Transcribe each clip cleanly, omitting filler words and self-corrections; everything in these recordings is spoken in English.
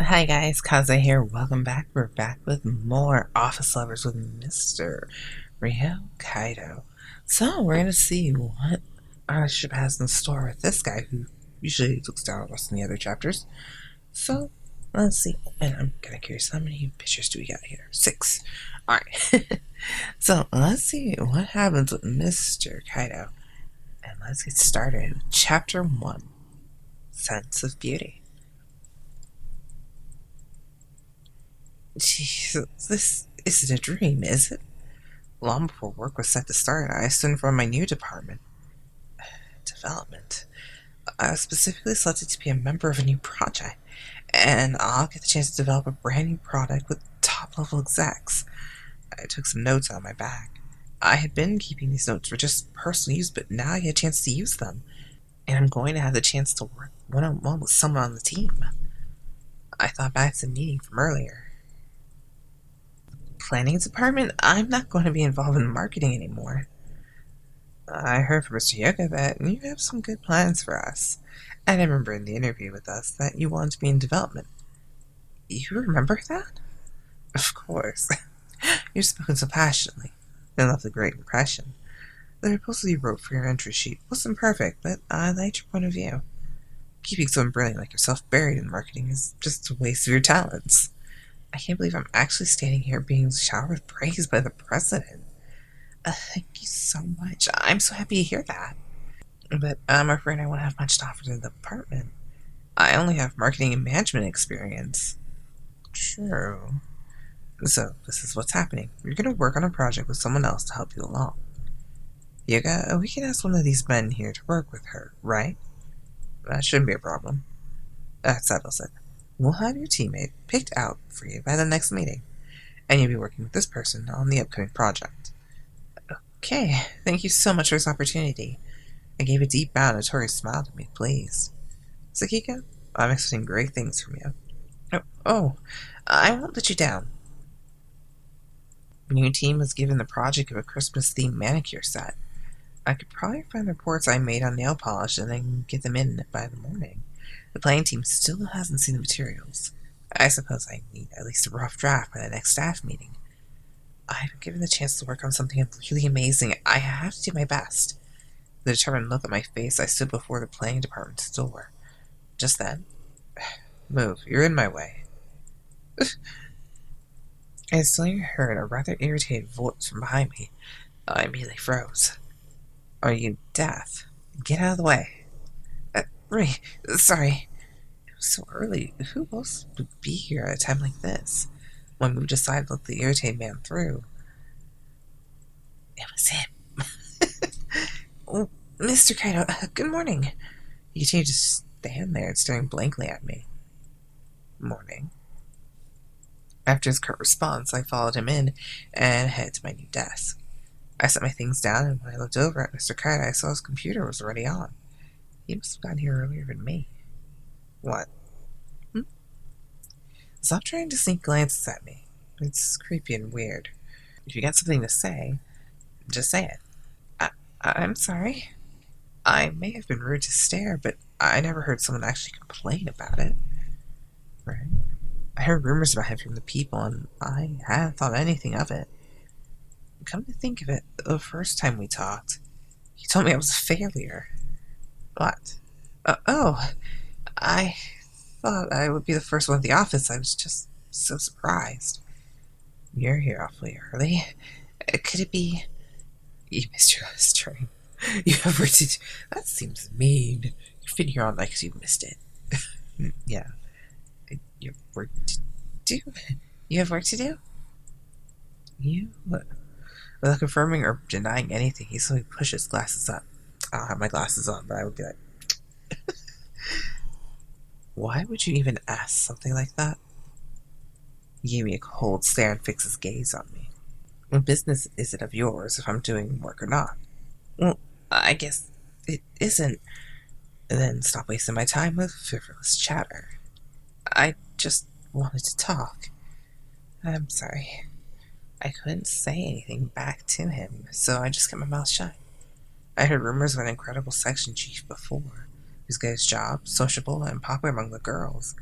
Hi guys, Kaze here. Welcome back. We're back with more Office Lovers with Mr. Ryo Kaido. So we're gonna see what our ship has in store with this guy who usually looks down on us in the other chapters. So let's see. And I'm kinda curious, how many pictures do we got here? 6. Alright. So let's see what happens with Mr. Kaido. And let's get started with chapter 1. Sense of Beauty. Jeez, this isn't a dream, is it? Long before work was set to start, I stood for my new department. Development. I was specifically selected to be a member of a new project, and I'll get the chance to develop a brand new product with top level execs. I took some notes on my back. I had been keeping these notes for just personal use, but now I get a chance to use them, and I'm going to have the chance to work one-on-one with someone on the team. I thought back to the meeting from earlier. Planning department? I'm not going to be involved in marketing anymore. I heard from Mr. Hyoga that you have some good plans for us. And I remember in the interview with us that you wanted to be in development. You remember that? Of course. You've spoken so passionately and left a great impression. The proposal you wrote for your entry sheet wasn't perfect, but I liked your point of view. Keeping someone brilliant like yourself buried in marketing is just a waste of your talents. I can't believe I'm actually standing here being showered with praise by the president. Thank you so much. I'm so happy to hear that. But I'm afraid I won't have much to offer to the department. I only have marketing and management experience. True. So, this is what's happening. You're going to work on a project with someone else to help you along. Hyoga, we can ask one of these men here to work with her, right? That shouldn't be a problem. That settles it. We'll have your teammate picked out for you by the next meeting, and you'll be working with this person on the upcoming project. Okay, thank you so much for this opportunity. I gave a deep bow and Otori smiled at me, pleased. Sakiko, I'm expecting great things from you. Oh, I won't let you down. Your team was given the project of a Christmas-themed manicure set. I could probably find the reports I made on nail polish and then get them in by the morning. The planning team still hasn't seen the materials. I suppose I need at least a rough draft by the next staff meeting. I've been given the chance to work on something really amazing. I have to do my best. With a determined look on my face, I stood before the planning department's door. Just then, move, you're in my way. I suddenly heard a rather irritated voice from behind me. I immediately froze. Are you deaf? Get out of the way. Ray, sorry. It was so early. Who else would be here at a time like this? When we decided to let the irritated man through. It was him. Oh, Mr. Kaido, good morning. He continued to stand there staring blankly at me. Morning. After his curt response, I followed him in and headed to my new desk. I set my things down, and when I looked over at Mr. Kaido, I saw his computer was already on. He must have gotten here earlier than me. What? Stop trying to sneak glances at me. It's creepy and weird. If you got something to say, just say it. I'm sorry. I may have been rude to stare, but I never heard someone actually complain about it. Right? I heard rumors about him from the people, and I hadn't thought anything of it. Come to think of it, the first time we talked, he told me I was a failure. What? Oh, I thought I would be the first one at the office. I was just so surprised. You're here awfully early. Could it be... You missed your last train. You have work to do. That seems mean. You've been here all night because you missed it. Yeah. You have work to do? You have work to do? You? Without confirming or denying anything, he slowly pushed his glasses up. I don't have my glasses on, but I would be like... Why would you even ask something like that? He gave me a cold stare and fixed his gaze on me. What business is it of yours if I'm doing work or not? Well, I guess it isn't. Then stop wasting my time with frivolous chatter. I just wanted to talk. I'm sorry. I couldn't say anything back to him, so I just kept my mouth shut. I heard rumors of an incredible section chief before, who's good at his job, sociable, and popular among the girls.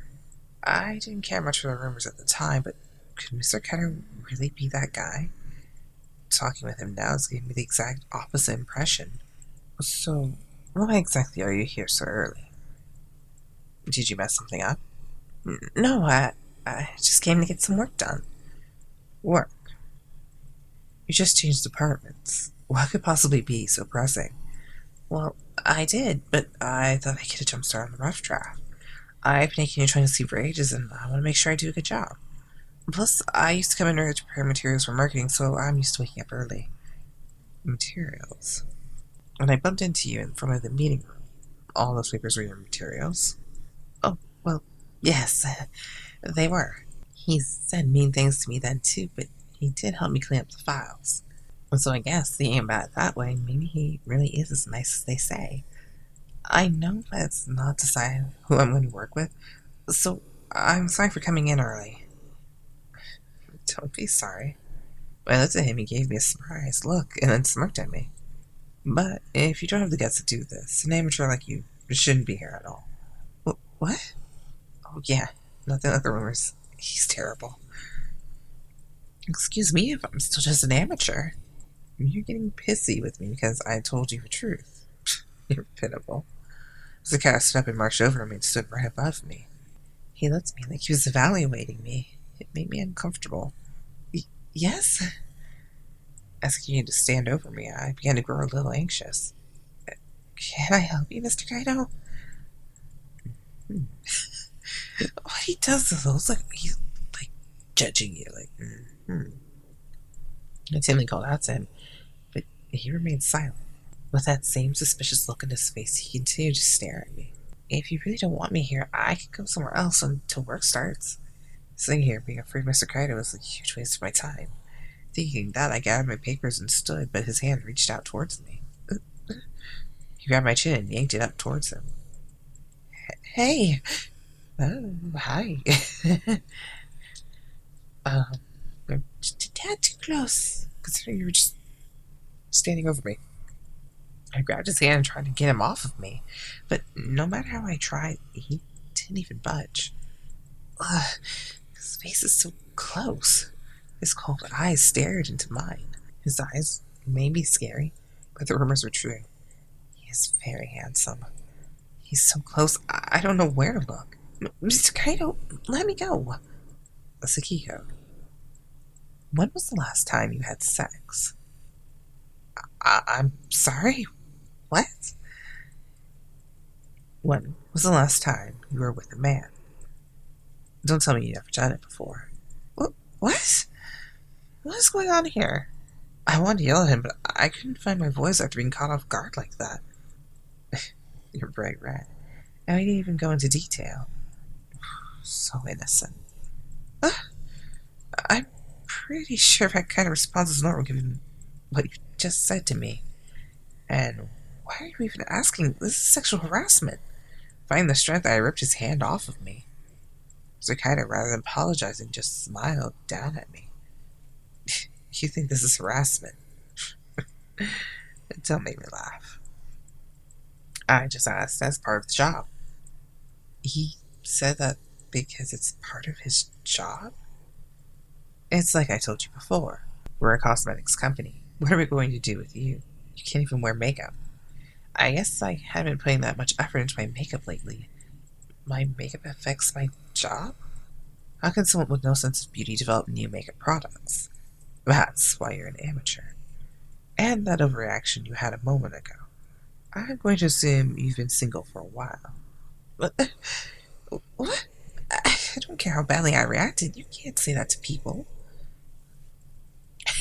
I didn't care much for the rumors at the time, but could Mr. Kaido really be that guy? Talking with him now has given me the exact opposite impression. So, why exactly are you here so early? Did you mess something up? No, I just came to get some work done. Work? You just changed departments. What could possibly be so pressing? Well, I did, but I thought I could have jumpstarted on the rough draft. I've been aching and trying to sleep for ages, and I want to make sure I do a good job. Plus, I used to come in early to prepare materials for marketing, so I'm used to waking up early. Materials? When I bumped into you in front of the meeting room, all those papers were your materials? Oh, well, yes, they were. He said mean things to me then too, but he did help me clean up the files. So I guess, thinking about it that way, maybe he really is as nice as they say. I know that's not to decide who I'm going to work with, so I'm sorry for coming in early. Don't be sorry. When I looked at him, he gave me a surprised look and then smirked at me. But if you don't have the guts to do this, an amateur like you shouldn't be here at all. What? Oh, yeah, nothing like the rumors. He's terrible. Excuse me if I'm still just an amateur. You're getting pissy with me because I told you the truth. You're pitiful. The cat stood up and marched over to me and stood right above me. He looked at me like he was evaluating me. It made me uncomfortable. Yes? As he continued to stand over me, I began to grow a little anxious. Can I help you, Mr. Kaido? What he does is looks like he's like judging you, I timidly called out to him, but he remained silent. With that same suspicious look in his face, he continued to stare at me. If you really don't want me here, I could go somewhere else until work starts. Sitting here being afraid of Mr. Kaido was a huge waste of my time. Thinking that, I gathered my papers and stood, but his hand reached out towards me. He grabbed my chin and yanked it up towards him. Hey! Oh, hi. Just a tad too close, considering you were just standing over me. I grabbed his hand and tried to get him off of me, but no matter how I tried, he didn't even budge. Ugh, his face is so close. His cold eyes stared into mine. His eyes may be scary, but the rumors are true. He is very handsome. He's so close, I don't know where to look. Mr. Kaido, let me go. Akihito, when was the last time you had sex? I'm sorry? What? When was the last time you were with a man? Don't tell me you've never done it before. What? What is going on here? I wanted to yell at him, but I couldn't find my voice after being caught off guard like that. You're bright red. And we didn't even go into detail. So innocent. I'm pretty sure that kind of response is normal given what you just said to me. And why are you even asking? This is sexual harassment. Finding the strength, I ripped his hand off of me. Mr. Kaido, rather than apologizing, just smiled down at me. You think this is harassment? Don't make me laugh. I just asked as part of the job. He said that because it's part of his job? It's like I told you before. We're a cosmetics company. What are we going to do with you? You can't even wear makeup. I guess I haven't been putting that much effort into my makeup lately. My makeup affects my job? How can someone with no sense of beauty develop new makeup products? That's why you're an amateur. And that overreaction you had a moment ago. I'm going to assume you've been single for a while. What? What? I don't care how badly I reacted. You can't say that to people.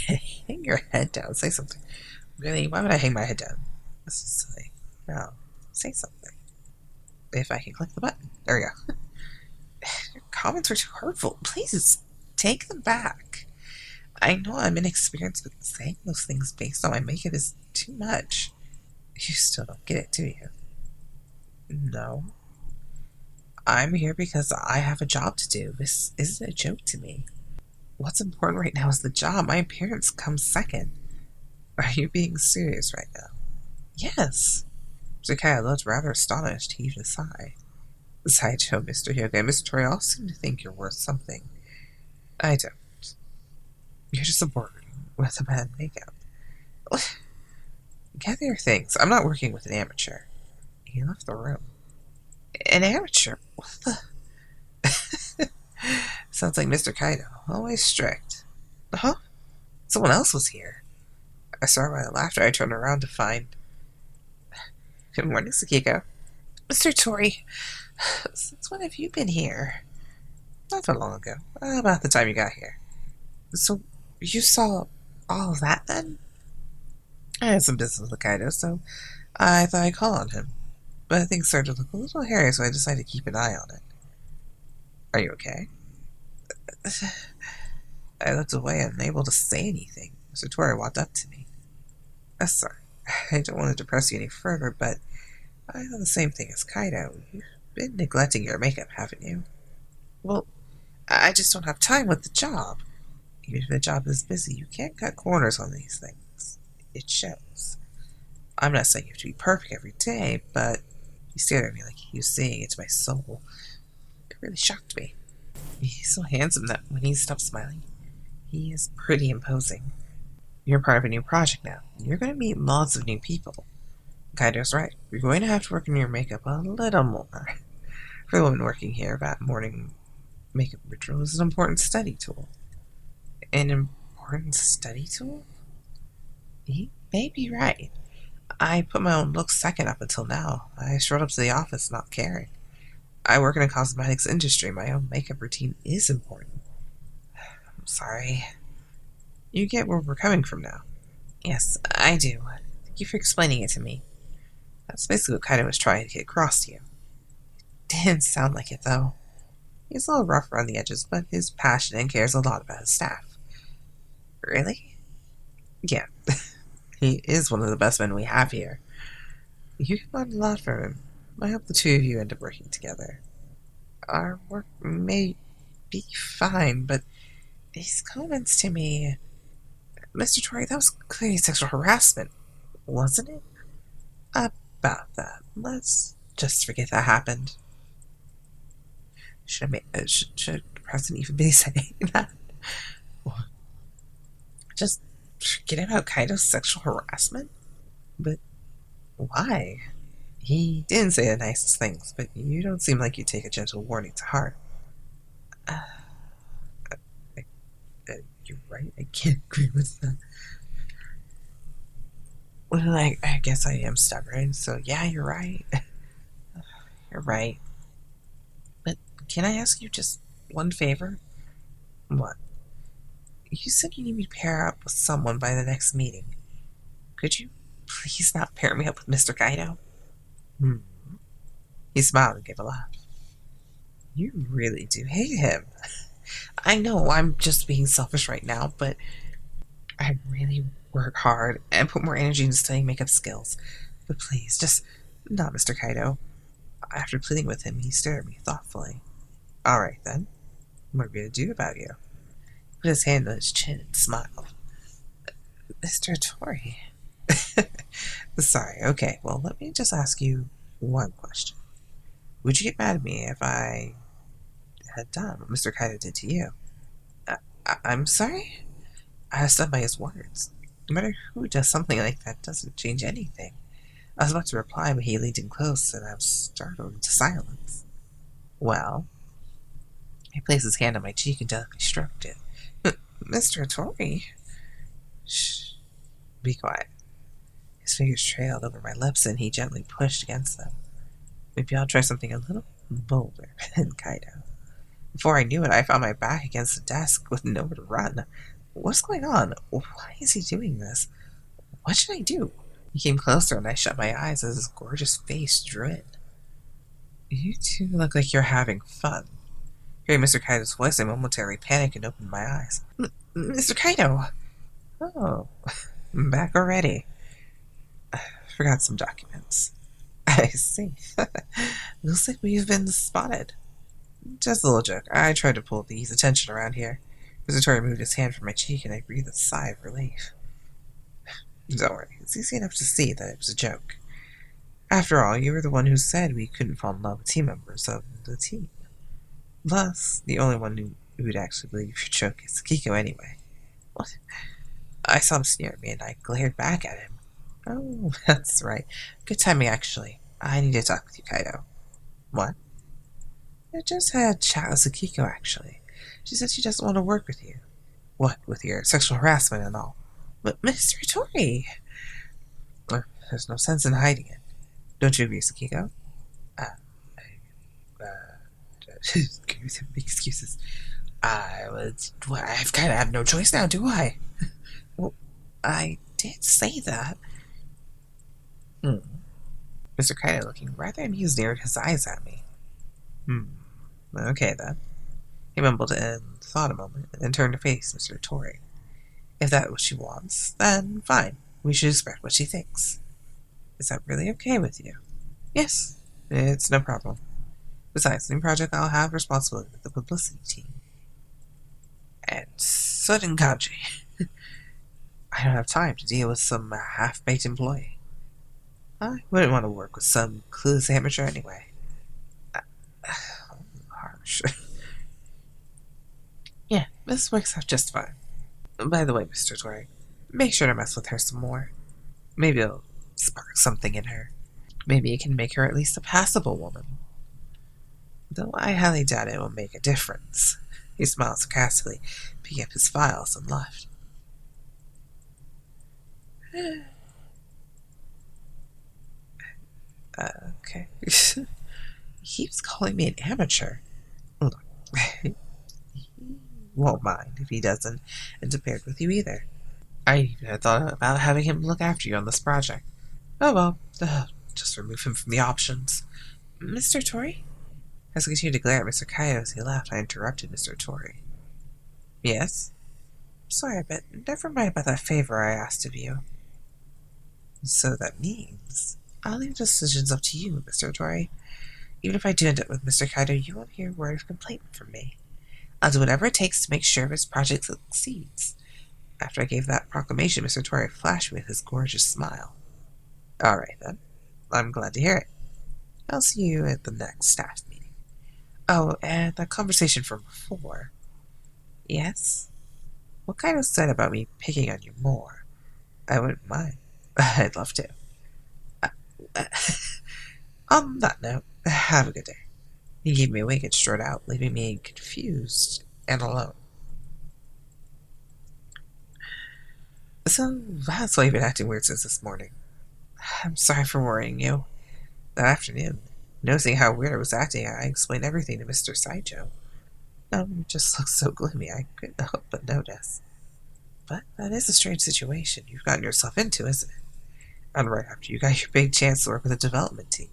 Hang your head down. Say something. Really? Why would I hang my head down? This is silly. No. Say something. If I can click the button. There we go. Your comments were too hurtful. Please, take them back. I know I'm inexperienced, but saying those things based on my makeup is too much. You still don't get it, do you? No. I'm here because I have a job to do. This isn't a joke to me. What's important right now is the job. My appearance comes second. Are you being serious right now? Yes. Zakaya looked rather astonished. He heaved a sigh. Saijo, Mr. Hyoga, and Mr. Tori all seem to think you're worth something. I don't. You're just a board with a bad makeup. Gather your things. I'm not working with an amateur. He left the room. An amateur? What the? Sounds like Mr. Kaido. Always strict. Huh? Someone else was here. I started by the laughter. I turned around to find... Good morning, Sakiko. Mr. Tori, since when have you been here? Not that long ago. About the time you got here. So, you saw all of that then? I had some business with Kaido, so I thought I'd call on him. But things started to look a little hairy, so I decided to keep an eye on it. Are you okay? I looked away, unable to say anything. Mr. Tori walked up to me. Sorry, I don't want to depress you any further, but I thought the same thing as Kaido. You've been neglecting your makeup, haven't you? Well, I just don't have time with the job. Even if the job is busy, you can't cut corners on these things. It shows. I'm not saying you have to be perfect every day, but he stared at me like he was saying into my soul. It really shocked me. He's so handsome that when he stopped smiling, he is pretty imposing. You're part of a new project now. You're going to meet lots of new people. Kaido's right. You're going to have to work on your makeup a little more. For the woman working here, that morning makeup ritual is an important study tool. An important study tool? He may be right. I put my own looks second up until now. I strode up to the office not caring. I work in a cosmetics industry. My own makeup routine is important. I'm sorry. You get where we're coming from now. Yes, I do. Thank you for explaining it to me. That's basically what Kaido was trying to get across to you. Didn't sound like it, though. He's a little rough around the edges, but he's passionate and cares a lot about his staff. Really? Yeah. He is one of the best men we have here. You can learn a lot from him. I hope the two of you end up working together. Our work may be fine, but his comments to me... Mr. Tori, that was clearly sexual harassment, wasn't it? About that. Let's just forget that happened. Should the president even be saying that? Just forget about Kaido's sexual harassment? But why? He didn't say the nicest things, but you don't seem like you take a gentle warning to heart. Uh, you're right, I can't agree with that. Well, I guess I am stubborn, so yeah, you're right. You're right. But can I ask you just one favor? What? You said you need me to pair up with someone by the next meeting. Could you please not pair me up with Mr. Kaido? He smiled and gave a laugh. You really do hate him. I know I'm just being selfish right now, but I really work hard and put more energy into studying makeup skills. But please, just not Mr. Kaido. After pleading with him, he stared at me thoughtfully. Alright then, what are we going to do about you? He put his hand on his chin and smiled. Mr. Tori. Sorry, okay, well, let me just ask you one question. Would you get mad at me if I had done what Mr. Kaido did to you? I'm sorry? I was stunned by his words. No matter who does something like that doesn't change anything. I was about to reply, but he leaned in close, and I was startled into silence. Well, he placed his hand on my cheek and delicately stroked it. Mr. Tori? Shh. Be quiet. His fingers trailed over my lips, and he gently pushed against them. Maybe I'll try something a little bolder than Kaido. Before I knew it, I found my back against the desk with nowhere to run. What's going on? Why is he doing this? What should I do? He came closer, and I shut my eyes as his gorgeous face drew in. You two look like you're having fun. Hearing Mr. Kaido's voice, I momentarily panicked and opened my eyes. Mr. Kaido! Oh, I'm back already. I forgot some documents. I see. Looks like we've been spotted. Just a little joke. I tried to pull these attention around here. Mr. Tori moved his hand from my cheek, and I breathed a sigh of relief. Don't worry, it's easy enough to see that it was a joke. After all, you were the one who said we couldn't fall in love with team members of the team. Plus, the only one who'd actually believe your joke is Kiko anyway. What? I saw him sneer at me and I glared back at him. Oh, that's right. Good timing, actually. I need to talk with you, Kaido. What? I just had a chat with Akihito, actually. She said she doesn't want to work with you. What, with your sexual harassment and all? But Mr. Tori! There's no sense in hiding it. Don't you agree, Sakiko? Uh, excuses. I've kind of have no choice now, do I? Well, I did say that. Mr. Kaido, looking rather amused, narrowed his eyes at me. Okay then. He mumbled and thought a moment, and then turned to face Mr. Tori. If that's what she wants, then fine. We should expect what she thinks. Is that really okay with you? Yes, it's no problem. Besides, the new project I'll have responsibility with the publicity team. And sudden kanji. I don't have time to deal with some half-baked employee. I wouldn't want to work with some clueless amateur anyway. Harsh. Yeah, this works out just fine. By the way, Mr. Tori, make sure to mess with her some more. Maybe it'll spark something in her. Maybe it can make her at least a passable woman. Though I highly doubt it will make a difference. He smiled sarcastically, picked up his files, and left. Okay. He keeps calling me an amateur. Look, he won't mind if he doesn't interfere with you either. I even thought about having him look after you on this project. Oh well, just remove him from the options. Mr. Tori? As I continued to glare at Mr. Kaido as he left, I interrupted Mr. Tori. Yes? Sorry, but never mind about that favor I asked of you. So that means I'll leave decisions up to you, Mr. Tori. Even if I do end up with Mr. Kaido, you won't hear a word of complaint from me. I'll do whatever it takes to make sure his project succeeds. After I gave that proclamation, Mr. Tori flashed me with his gorgeous smile. All right, then. I'm glad to hear it. I'll see you at the next staff meeting. Oh, and that conversation from before. Yes? What Kaido said about me picking on you more? I wouldn't mind. I'd love to. On that note, have a good day. He gave me a wink and strode out, leaving me confused and alone. So, that's why you've been acting weird since this morning. I'm sorry for worrying you. That afternoon, noticing how weird I was acting, I explained everything to Mr. Saijo. You just looked so gloomy, I couldn't help but notice. But that is a strange situation you've gotten yourself into, isn't it? And right after you got your big chance to work with the development team.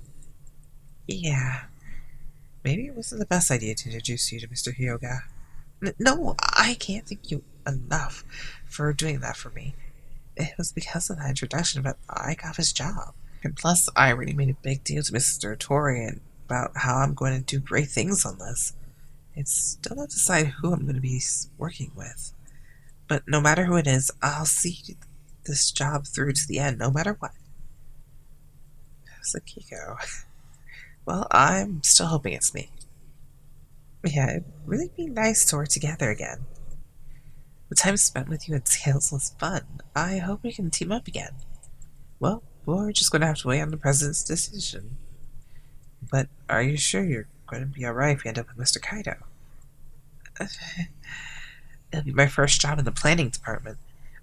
Yeah. Maybe it wasn't the best idea to introduce you to Mr. Hyoga. No, I can't thank you enough for doing that for me. It was because of that introduction that I got his job. And plus, I already made a big deal to Mr. Tori about how I'm going to do great things on this. It's still not decided who I'm going to be working with. But no matter who it is, I'll see this job through to the end, no matter what. Sakiko. Well, I'm still hoping it's me. Yeah, it'd really be nice to work together again. The time spent with you in sales was fun. I hope we can team up again. Well, we're just going to have to wait on the president's decision. But are you sure you're going to be alright if we end up with Mr. Kaido? It'll be my first job in the planning department.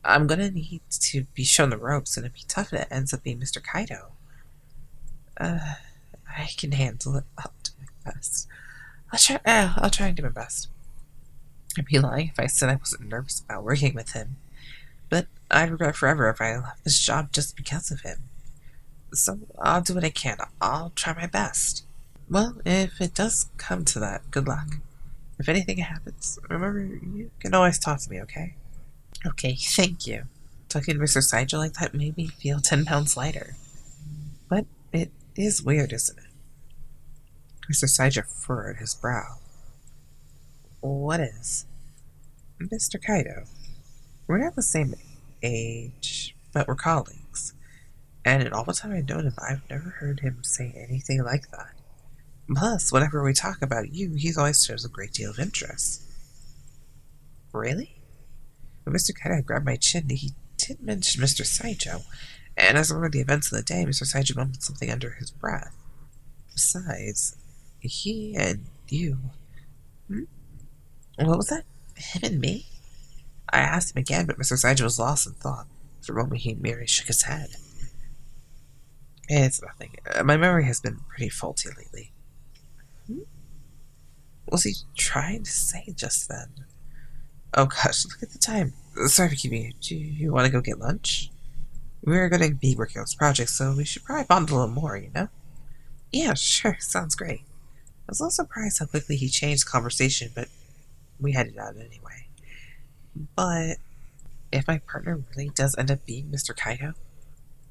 I'm going to need to be shown the ropes, and it'd be tough if it ends up being Mr. Kaido. I can handle it. I'll do my best. I'll try and do my best. I'd be lying if I said I wasn't nervous about working with him. But I'd regret forever if I left this job just because of him. So I'll do what I can. I'll try my best. Well, if it does come to that, good luck. If anything happens, remember, you can always talk to me, okay? Okay, thank you. Talking to Mr. Saijo like that made me feel 10 pounds lighter. But it is weird, isn't it? Mr. Saijo furrowed his brow. What is? Mr. Kaido. We're not the same age, but we're colleagues. And in all the time I've known him, I've never heard him say anything like that. Plus, whenever we talk about you, he always shows a great deal of interest. Really? When Mr. Kaido grabbed my chin, he did mention Mr. Saijo, and as I remember the events of the day, Mr. Saijo mumbled something under his breath. Besides, he and you... Hmm? What was that? Him and me? I asked him again, but Mr. Saijo was lost in thought. For a moment, he merely shook his head. It's nothing. My memory has been pretty faulty lately. Hmm? What was he trying to say just then? Oh gosh, look at the time. Sorry for keeping you. Do you want to go get lunch? We're going to be working on this project, so we should probably bond a little more, you know? Yeah, sure. Sounds great. I was a little surprised how quickly he changed conversation, but we headed out anyway. But if my partner really does end up being Mr. Kaido,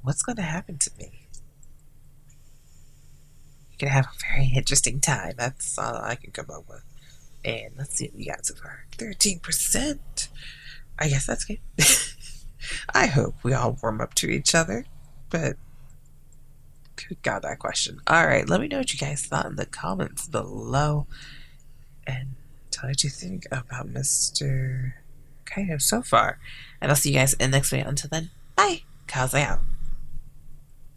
what's going to happen to me? You're going to have a very interesting time. That's all I can come up with. And let's see what we got so far. 13%? I guess that's good. I hope we all warm up to each other. But, good God, that question. Alright, let me know what you guys thought in the comments below. And tell me what you think about Mr. Kaido so far. And I'll see you guys in the next video. Until then, bye. Kaze out.